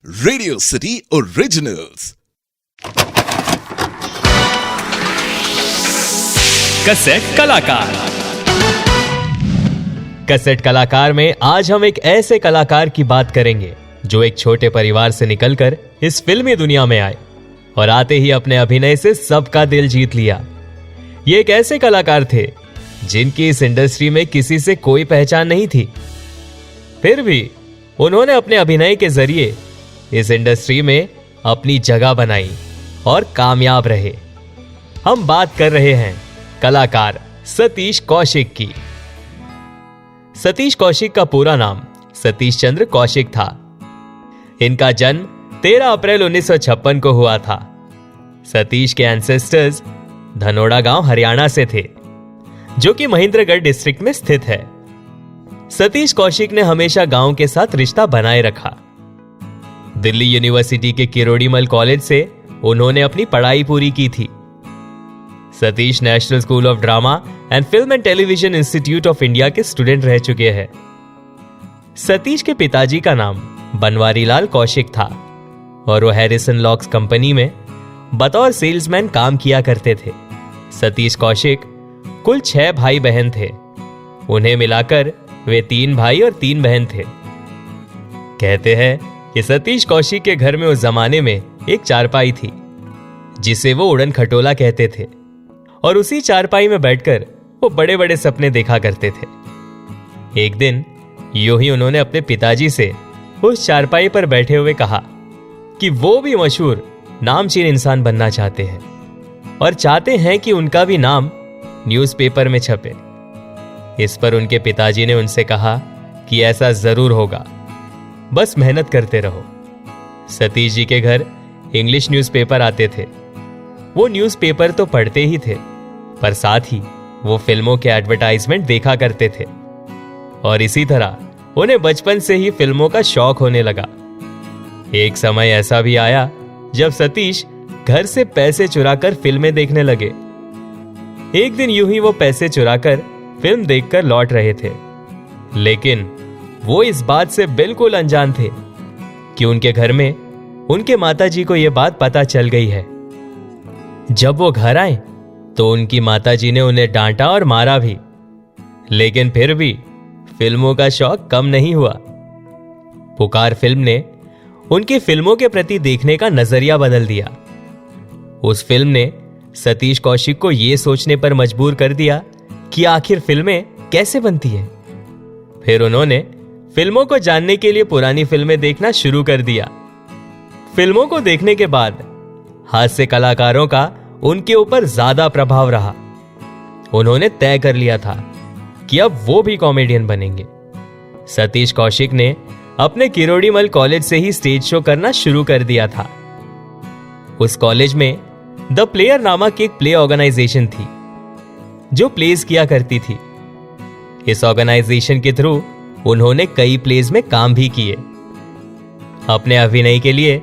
Radio city originals. Cassette कलाकार। Cassette कलाकार में आज हम एक ऐसे कलाकार की बात करेंगे जो एक छोटे परिवार से निकलकर इस फिल्मी दुनिया में आए और आते ही अपने अभिनय से सबका दिल जीत लिया। ये एक ऐसे कलाकार थे जिनकी इस इंडस्ट्री में किसी से कोई पहचान नहीं थी, फिर भी उन्होंने अपने अभिनय के जरिए इस इंडस्ट्री में अपनी जगह बनाई और कामयाब रहे। हम बात कर रहे हैं कलाकार सतीश कौशिक की। सतीश कौशिक का पूरा नाम सतीश चंद्र कौशिक था। इनका जन्म 13 अप्रैल 1956 को हुआ था। सतीश के एंसेस्टर्स धनोड़ा गांव हरियाणा से थे, जो कि महेंद्रगढ़ डिस्ट्रिक्ट में स्थित है। सतीश कौशिक ने हमेशा गांव के साथ रिश्ता बनाए रखा। दिल्ली यूनिवर्सिटी के किरोड़ीमल कॉलेज से उन्होंने अपनी पढ़ाई पूरी की थी। Satish national school of drama and film and television institute of India के स्टूडेंट रह चुके हैं। सतीश के पिताजी का नाम बनवारी लाल कौशिक था और वो हैरिसन लॉक्स कंपनी में बतौर सेल्समैन काम किया करते थे। सतीश कौशिक कुल 6 भाई बहन थे। उन्हें मिलाकर वे 3 भाई और 3 बहन थे। कहते हैं कि सतीश कौशिक के घर में उस जमाने में एक चारपाई थी जिसे वो उड़न खटोला कहते थे, और उसी चारपाई में बैठकर वो बड़े बड़े सपने देखा करते थे। एक दिन यूं ही उन्होंने अपने पिताजी से उस चारपाई पर बैठे हुए कहा कि वो भी मशहूर नामचीन इंसान बनना चाहते हैं और चाहते हैं कि उनका भी नाम न्यूज़पेपर में छपे। इस पर उनके पिताजी ने उनसे कहा कि ऐसा जरूर होगा, बस मेहनत करते रहो। सतीश जी के घर इंग्लिश न्यूज़पेपर आते थे। वो न्यूज़पेपर तो पढ़ते ही थे, पर साथ ही वो फिल्मों के एडवर्टाइजमेंट देखा करते थे, और इसी तरह उन्हें बचपन से ही फिल्मों का शौक होने लगा। एक समय ऐसा भी आया जब सतीश घर से पैसे चुराकर फिल्में देखने लगे। एक दिन यूं ही वो पैसे चुराकर फिल्म देखकर लौट रहे थे, लेकिन वो इस बात से बिल्कुल अनजान थे कि उनके घर में उनके माताजी को यह बात पता चल गई है। जब वो घर आए तो उनकी माताजी ने उन्हें डांटा और मारा भी, लेकिन फिर भी फिल्मों का शौक कम नहीं हुआ। पुकार फिल्म ने उनकी फिल्मों के प्रति देखने का नजरिया बदल दिया। उस फिल्म ने सतीश कौशिक को यह सोचने पर मजबूर कर दिया कि आखिर फिल्में कैसे बनती हैं। फिर उन्होंने फिल्मों को जानने के लिए पुरानी फिल्में देखना शुरू कर दिया। फिल्मों को देखने के बाद हास्य कलाकारों का उनके ऊपर ज्यादा प्रभाव रहा। उन्होंने तय कर लिया था कि अब वो भी कॉमेडियन बनेंगे। सतीश कौशिक ने अपने किरोड़ीमल कॉलेज से ही स्टेज शो करना शुरू कर दिया था। उस कॉलेज में द प्लेयर नामक एक प्ले ऑर्गेनाइजेशन थी जो प्लेस किया करती थी। इस ऑर्गेनाइजेशन के थ्रू उन्होंने कई प्लेस में काम भी किए। अपने अभिनय के लिए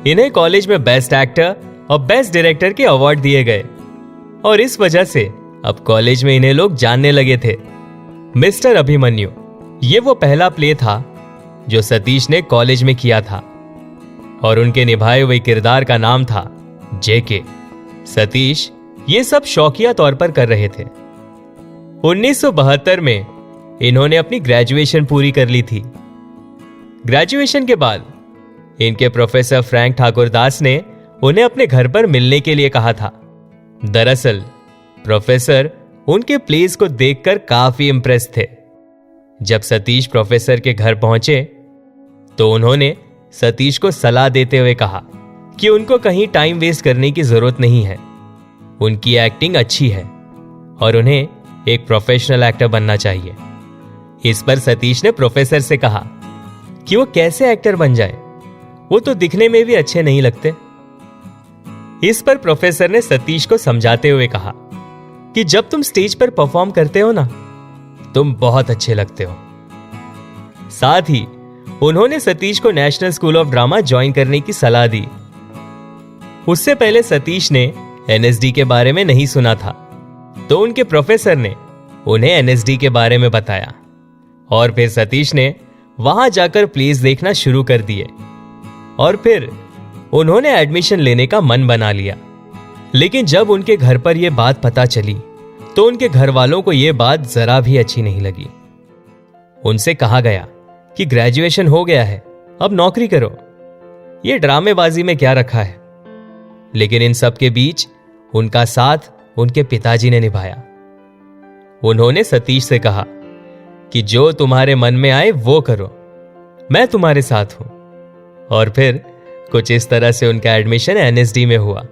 इन्हें कॉलेज में बेस्ट एक्टर और बेस्ट डायरेक्टर के अवार्ड दिए गए, और इस वजह से अब कॉलेज में इन्हें लोग जानने लगे थे। मिस्टर अभिमन्यु ये वो पहला प्ले था जो सतीश ने कॉलेज में किया था, और उनके निभाए हुए किरदार का नाम था जेके। सतीश ये सब शौकिया तौर पर कर रहे थे। 1972 में इन्होंने अपनी ग्रेजुएशन पूरी कर ली थी। ग्रेजुएशन के बाद इनके प्रोफेसर फ्रैंक ठाकुर दास ने उन्हें अपने घर पर मिलने के लिए कहा था। दरअसल प्रोफेसर उनके प्लेस को देखकर काफी इंप्रेस थे। जब सतीश प्रोफेसर के घर पहुंचे तो उन्होंने सतीश को सलाह देते हुए कहा कि उनको कहीं टाइम वेस्ट करने की जरूरत नहीं है। उनकी एक्टिंग अच्छी है और उन्हें एक प्रोफेशनल एक्टर बनना चाहिए। इस पर सतीश ने प्रोफेसर से कहा कि वो कैसे एक्टर बन जाए, वो तो दिखने में भी अच्छे नहीं लगते। इस पर प्रोफेसर ने सतीश को समझाते हुए कहा कि जब तुम स्टेज पर परफॉर्म करते हो ना, तुम बहुत अच्छे लगते हो। साथ ही उन्होंने सतीश को national school of drama join करने की सलाह दी। उससे पहले सतीश ने एनएसडी के बारे में नहीं सुना था, तो उनके प्रोफेसर ने उन्हें एनएसडी के बारे में बताया, और फिर सतीश ने वहां जाकर प्लेस देखना शुरू कर दिए। और फिर उन्होंने एडमिशन लेने का मन बना लिया। लेकिन जब उनके घर पर यह बात पता चली तो उनके घर वालों को यह बात जरा भी अच्छी नहीं लगी। उनसे कहा गया कि ग्रेजुएशन हो गया है, अब नौकरी करो, ये ड्रामेबाजी में क्या रखा है। लेकिन इन सब के बीच उनका साथ उनके पिताजी ने निभाया। उन्होंने सतीश से कहा कि जो तुम्हारे मन में आए वो करो, मैं तुम्हारे साथ हूं। और फिर कुछ इस तरह से उनका एडमिशन एनएसडी में हुआ।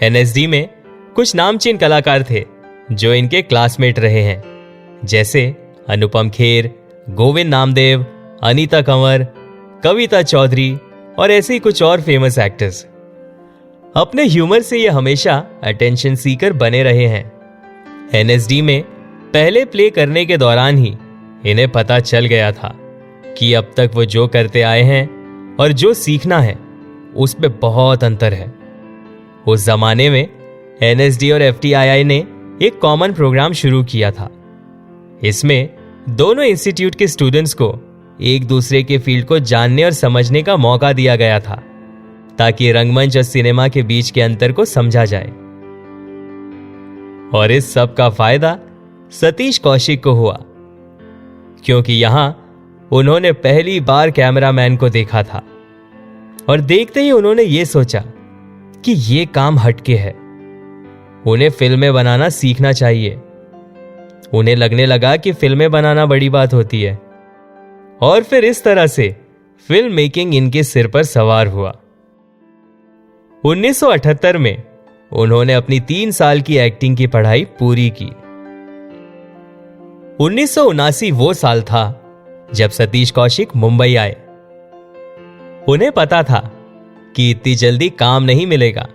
एनएसडी में कुछ नामचीन कलाकार थे जो इनके क्लासमेट रहे हैं, जैसे अनुपम खेर, गोविंद नामदेव, अनीता कंवर, कविता चौधरी और ऐसे ही कुछ और फेमस एक्टर्स। अपने ह्यूमर से ये हमेशा अटेंशन सीकर बने रहे हैं। एनएसडी में पहले प्ले करने के दौरान ही इन्हें पता चल गया था कि अब तक वो जो करते आए हैं और जो सीखना है उसमें बहुत अंतर है। उस जमाने में एनएसडी और एफटीआईआई ने एक कॉमन प्रोग्राम शुरू किया था। इसमें दोनों इंस्टीट्यूट के स्टूडेंट्स को एक दूसरे के फील्ड को जानने और समझने का मौका दिया गया था, ताकि रंगमंच और सिनेमा के बीच के अंतर को समझा जाए। और इस सब का फायदा सतीश कौशिक को हुआ, क्योंकि यहां उन्होंने पहली बार कैमरामैन को देखा था और देखते ही उन्होंने ये सोचा कि ये काम हटके है, उन्हें फिल्में बनाना सीखना चाहिए। उन्हें लगने लगा कि फिल्में बनाना बड़ी बात होती है। और फिर इस तरह से फिल्म मेकिंग इनके सिर पर सवार हुआ। 1978 में उन्होंने अपनी 3 साल की एक्टिंग की पढ़ाई पूरी की। 1979 वो साल था जब सतीश कौशिक मुंबई आए। उन्हें पता था कि इतनी जल्दी काम नहीं मिलेगा,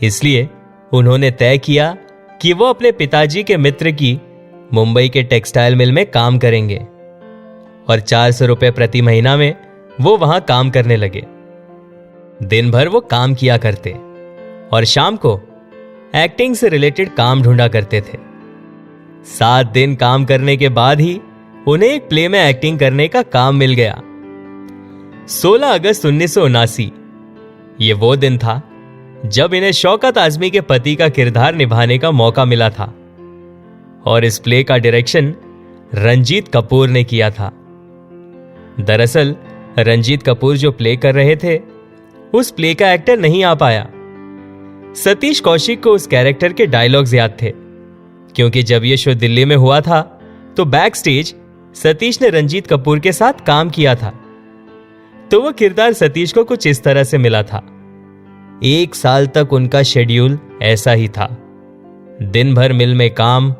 इसलिए उन्होंने तय किया कि वो अपने पिताजी के मित्र की मुंबई के टेक्सटाइल मिल में काम करेंगे और 400 रुपए प्रति महीना में वो वहां काम करने लगे। दिन भर वो काम किया करते और शाम को एक्टिंग से रिलेटेड काम ढूंढा करते थे। 7 दिन काम करने के बाद ही उन्हें एक प्ले में एक्टिंग करने का काम मिल गया। 16 अगस्त 1979 ये वो दिन था जब इन्हें शौकत आजमी के पति का किरदार निभाने का मौका मिला था और इस प्ले का डायरेक्शन रंजीत कपूर ने किया था। दरअसल रंजीत कपूर जो प्ले कर रहे थे उस प्ले का एक्टर नहीं आ पाया। सतीश कौशिक को उस कैरेक्टर के डायलॉग्स याद थे, क्योंकि जब यह शो दिल्ली में हुआ था तो बैक स्टेज सतीश ने रंजीत कपूर के साथ काम किया था। तो वो किरदार सतीश को कुछ इस तरह से मिला था। 1 साल तक उनका शेड्यूल ऐसा ही था, दिन भर मिल में काम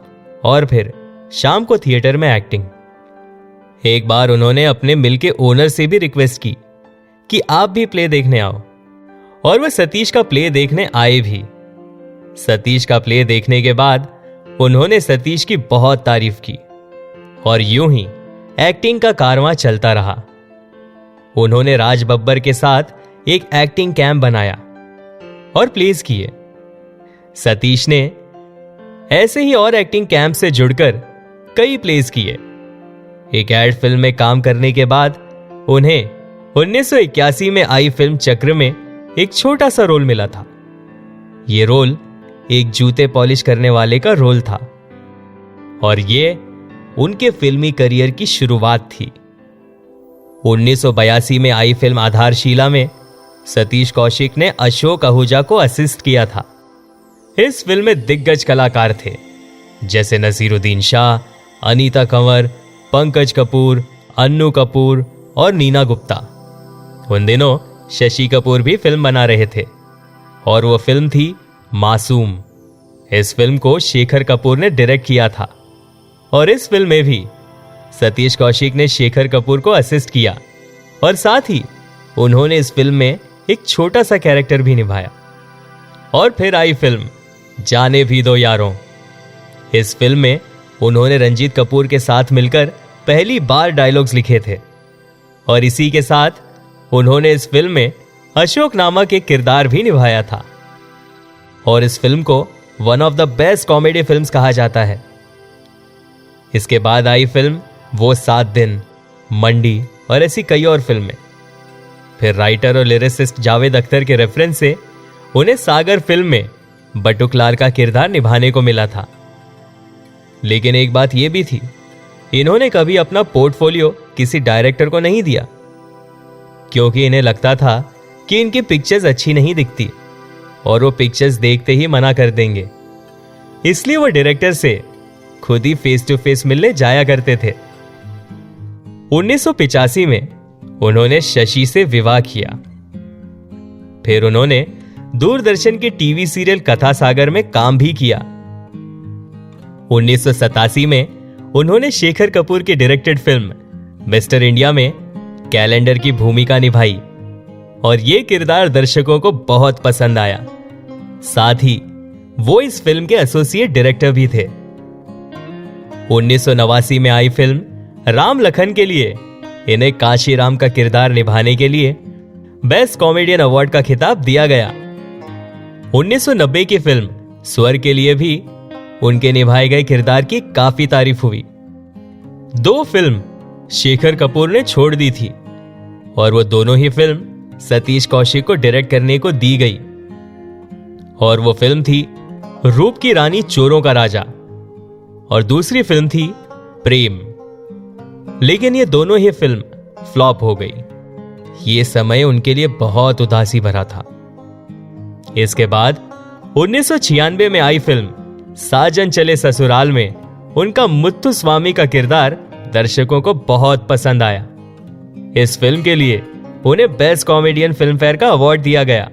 और फिर शाम को थिएटर में एक्टिंग। एक बार उन्होंने अपने मिल के ओनर से भी रिक्वेस्ट की कि आप भी प्ले देखने आओ, और वह सतीश का प्ले देखने आए भी। सतीश का प्ले देखने के बाद उन्होंने सतीश की बहुत तारीफ की और यूं ही एक्टिंग का कारवां चलता रहा। उन्होंने राज बब्बर के साथ एक एक्टिंग कैंप बनाया और प्लेस किए। सतीश ने ऐसे ही और एक्टिंग कैंप से जुड़कर कई प्लेस किए। एक एड फिल्म में काम करने के बाद उन्हें 1981 में आई फिल्म चक्र में एक छोटा सा रोल मिला था। यह रोल एक जूते पॉलिश करने वाले का रोल था और यह उनके फिल्मी करियर की शुरुआत थी। 1982 में आई फिल्म आधारशिला में सतीश कौशिक ने अशोक आहूजा को असिस्ट किया था। इस फिल्म में दिग्गज कलाकार थे जैसे नसीरुद्दीन शाह, अनीता कंवर, पंकज कपूर, अन्नू कपूर और नीना गुप्ता। उन दिनों शशि कपूर भी फिल्म बना रहे थे और वो फिल्म थी मासूम। इस फिल्म को शेखर कपूर ने डायरेक्ट किया था और इस फिल्म में भी सतीश कौशिक ने शेखर कपूर को असिस्ट किया और साथ ही उन्होंने इस फिल्म में एक छोटा सा कैरेक्टर भी निभाया। और फिर आई फिल्म जाने भी दो यारों। इस फिल्म में उन्होंने रंजीत कपूर के साथ मिलकर पहली बार डायलॉग्स लिखे थे और इसी के साथ उन्होंने इस फिल्म में अशोक नामक एक किरदार भी निभाया था और इस फिल्म को one of the best comedy films कहा जाता है। इसके बाद आई फिल्म वो 7 दिन, मंडी और ऐसी कई और फिल्में। फिर राइटर और लिरिसिस्ट जावेद अख्तर के रेफरेंस से उन्हें सागर फिल्म में बटुकलाल का किरदार निभाने को मिला था। लेकिन एक बात यह भी थी, इन्होंने कभी अपना पोर्टफोलियो किसी डायरेक्टर को नहीं दिया, क्योंकि इन्हें लगता था कि इनकी पिक्चर्स अच्छी नहीं दिखती और वो पिक्चर्स देखते ही मना कर देंगे। इसलिए वो डायरेक्टर से खुद ही फेस टू फेस मिलने जाया करते थे। 1985 में उन्होंने शशि से विवाह किया। फिर उन्होंने दूरदर्शन के टीवी सीरियल कथा सागर में काम भी किया। 1987 में उन्होंने शेखर कपूर की डायरेक्टेड फिल्म मिस्टर इंडिया में कैलेंडर की भूमिका निभाई और यह किरदार दर्शकों को बहुत पसंद आया। साथ ही वो इस फिल्म के एसोसिएट डायरेक्टर भी थे। 1989 में आई फिल्म राम लखन के लिए इन्हें काशी राम का किरदार निभाने के लिए बेस्ट कॉमेडियन अवार्ड का खिताब दिया गया। 1990 की फिल्म स्वर के लिए भी उनके निभाए गए किरदार की काफी तारीफ हुई। 2 फिल्म शेखर कपूर ने छोड़ दी थी और वो दोनों ही फिल्म सतीश कौशिक को डायरेक्ट करने को दी गई, और वो फिल्म थी रूप की रानी चोरों का राजा और दूसरी फिल्म थी प्रेम। लेकिन ये दोनों ही फिल्म फ्लॉप हो गई। ये समय उनके लिए बहुत उदासी भरा था। इसके बाद 1996 में आई फिल्म साजन चले ससुराल में उनका मुत्तु स्वामी का किरदार दर्शकों को बहुत पसंद आया। इस फिल्म के लिए उन्हें बेस्ट कॉमेडियन फिल्म फेयर का अवार्ड दिया गया।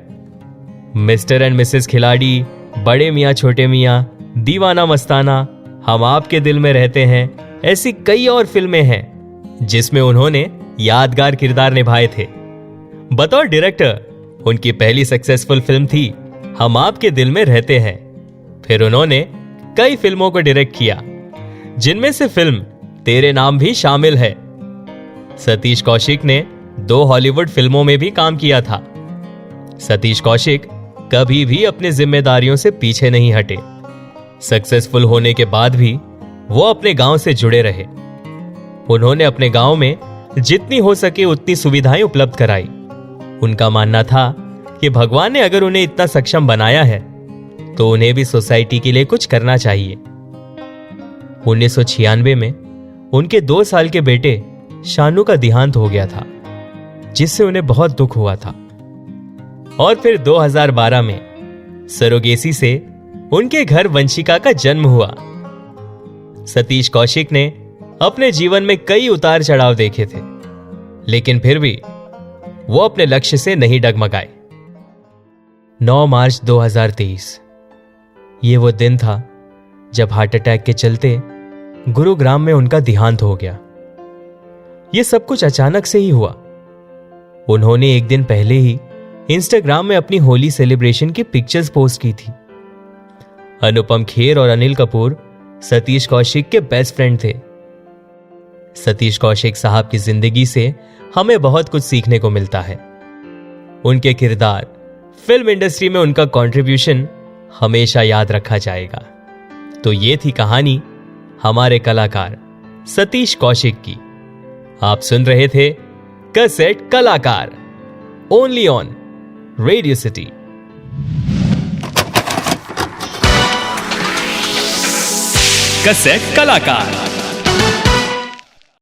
मिस्टर एंड मिसेस खिलाड़ी, बड़े मियां छोटे मियां, दीवाना मस्ताना, हम आपके दिल में रहते हैं, ऐसी कई और फिल्में हैं जिसमें उन्होंने यादगार किरदार निभाए थे। बतौर डायरेक्टर उनकी पहली सक्सेसफुल फिल्म थी हम आपके दिल में रहते हैं। फिर उन्होंने कई फिल्मों को डायरेक्ट किया, जिनमें से फिल्म तेरे नाम भी शामिल है। सतीश कौशिक ने 2 हॉलीवुड फिल्मों में भी काम किया था। सतीश कौशिक कभी भी अपनी जिम्मेदारियों से पीछे नहीं हटे। सक्सेसफुल होने के बाद भी वो अपने गांव से जुड़े रहे। उन्होंने अपने गांव में जितनी हो सके उतनी सुविधाएं उपलब्ध कराई। उनका मानना था कि भगवान ने अगर उन्हें इतना सक्षम बनाया है तो उन्हें भी सोसाइटी के लिए कुछ करना चाहिए। 1996 में उनके 2 साल के बेटे शानू का देहांत हो गया था, जिससे उन्हें बहुत दुख हुआ था। और फिर 2012 में सरोगेसी से उनके घर वंशिका का जन्म हुआ। सतीश कौशिक ने अपने जीवन में कई उतार चढ़ाव देखे थे, लेकिन फिर भी वो अपने लक्ष्य से नहीं डगमगाए। 9 मार्च 2023 ये वो दिन था जब हार्ट अटैक के चलते गुरुग्राम में उनका देहांत हो गया। ये सब कुछ अचानक से ही हुआ। उन्होंने एक दिन पहले ही इंस्टाग्राम में अपनी होली सेलिब्रेशन की पिक्चर्स पोस्ट की थी। अनुपम खेर और अनिल कपूर सतीश कौशिक के बेस्ट फ्रेंड थे। सतीश कौशिक साहब की जिंदगी से हमें बहुत कुछ सीखने को मिलता है। उनके किरदार, फिल्म इंडस्ट्री में उनका कंट्रीब्यूशन हमेशा याद रखा जाएगा। तो ये थी कहानी हमारे कलाकार सतीश कौशिक की। आप सुन रहे थे कैसेट कलाकार, only on radio city. Cassette कलाकार।